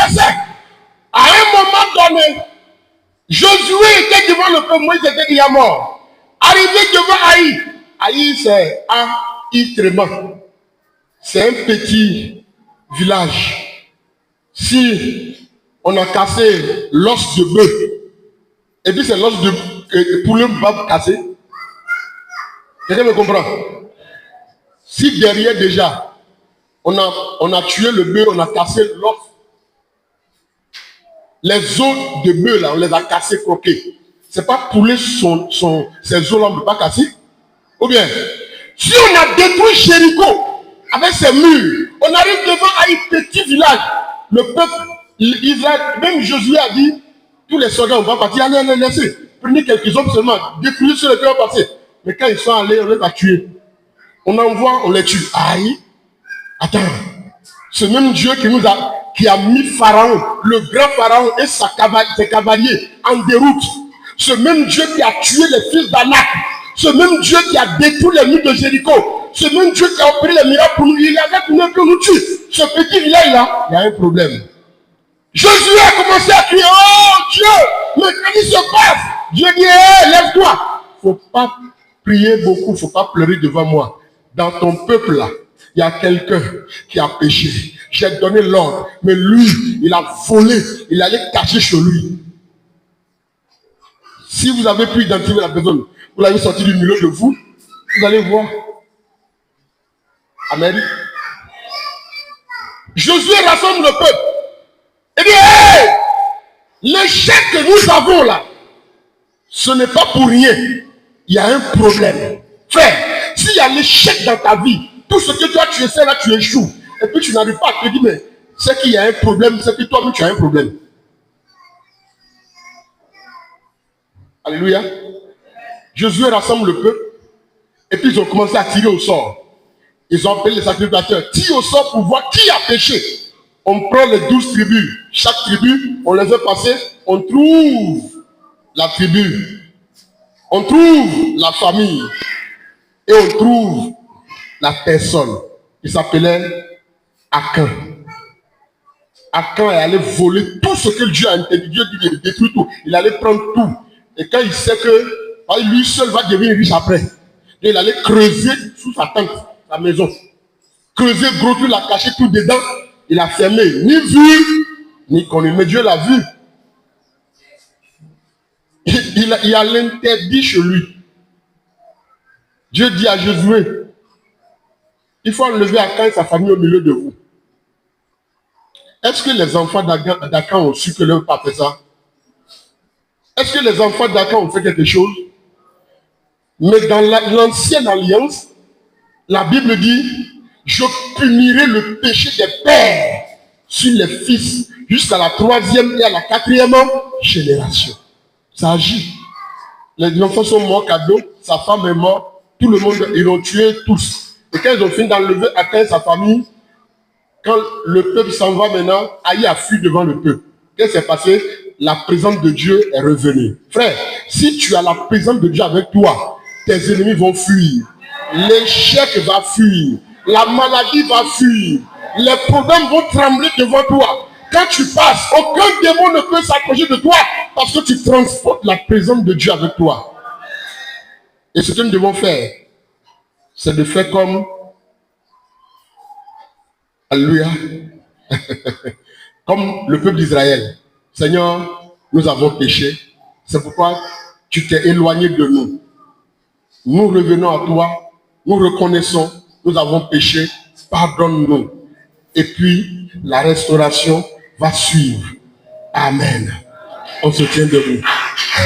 verset. À un moment donné, Josué était devant le peuple, Moïse était déjà mort. Arrivé devant Haï. Haï, c'est Haï-Tréman. C'est un petit village. Si on a cassé l'os de bœuf, et puis c'est l'os de poulet va casser, quelqu'un me comprend? Si derrière déjà, on a tué le bœuf, on a cassé l'os, les os de bœuf là, on les a cassés, croqués. C'est pas poulet ces os là, on ne peut pas casser. Ou bien, si on a détruit Jéricho avec ses murs, on arrive devant un petit village. Le peuple, Israël, même Josué a dit, tous les soldats, on va partir, allez, laissez. Prenez quelques hommes seulement, détruisez ceux qui vont passer. Mais quand ils sont allés, on les a tués. On envoie, on les tue. Aïe, attends. Ce même Dieu qui a mis Pharaon, le grand Pharaon et ses cavaliers en déroute. Ce même Dieu qui a tué les fils d'Anak. Ce même Dieu qui a détruit les murs de Jéricho. Ce même Dieu qui a opéré les miracles pour nous. Il avait pour nous tuer. Ce petit village-là, il y a un problème. Josué a commencé à crier, oh Dieu, mais qu'est-ce qui se passe? Dieu dit, hé, lève-toi. Il ne faut pas prier beaucoup, il ne faut pas pleurer devant moi. Dans ton peuple là, il y a quelqu'un qui a péché. J'ai donné l'ordre, mais lui, il a volé, il allait cacher chez lui. Si vous avez pu identifier la personne, vous l'avez sorti du milieu de vous, vous allez voir. Amen. Josué rassemble le peuple. Il dit, hey, l'échec que nous avons là, ce n'est pas pour rien. Il y a un problème. Frère, s'il y a l'échec dans ta vie, tout ce que toi tu essaies là, tu échoues. Et puis tu n'arrives pas à te dire, mais c'est qu'il y a un problème, c'est que toi-même tu as un problème. Alléluia. Josué rassemble le peuple. Et puis ils ont commencé à tirer au sort. Ils ont appelé les sacrificateurs. Tire au sort pour voir qui a péché. On prend les 12 tribus. Chaque tribu, on les fait passer. On trouve la tribu. On trouve la famille. Et on trouve la personne. Il s'appelait Akan. Akan est allé voler tout ce que Dieu a interdit. Dieu dit de détruire tout. Il allait prendre tout. Et quand il sait que lui seul va devenir riche après, il allait creuser sous sa tente, sa maison. Creuser gros, tout, il a caché tout dedans. Il a fermé, ni vu, ni connu. Mais Dieu l'a vu. Il a l'interdit chez lui. Dieu dit à Josué, il faut enlever Akan et sa famille au milieu de vous. Est-ce que les enfants d'Akan ont su que leur papa fait ça? Est-ce que les enfants d'Akan ont fait quelque chose? Mais dans l'ancienne alliance, la Bible dit, je punirai le péché des pères sur les fils jusqu'à la 3e et à la 4e génération. Ça agit. Les enfants sont morts cadeau, sa femme est morte, tout le monde, ils l'ont tué tous. Et quand ils ont fini d'enlever Akan et sa famille, quand le peuple s'en va maintenant, Haï a fui devant le peuple. Qu'est-ce qui s'est passé? La présence de Dieu est revenue. Frère, si tu as la présence de Dieu avec toi, tes ennemis vont fuir. L'échec va fuir. La maladie va fuir. Les problèmes vont trembler devant toi. Quand tu passes, aucun démon ne peut s'approcher de toi parce que tu transportes la présence de Dieu avec toi. Et ce que nous devons faire, c'est de faire comme... Alléluia. Comme le peuple d'Israël. Seigneur, nous avons péché. C'est pourquoi tu t'es éloigné de nous. Nous revenons à toi. Nous reconnaissons. Nous avons péché. Pardonne-nous. Et puis, la restauration va suivre. Amen. On se tient debout.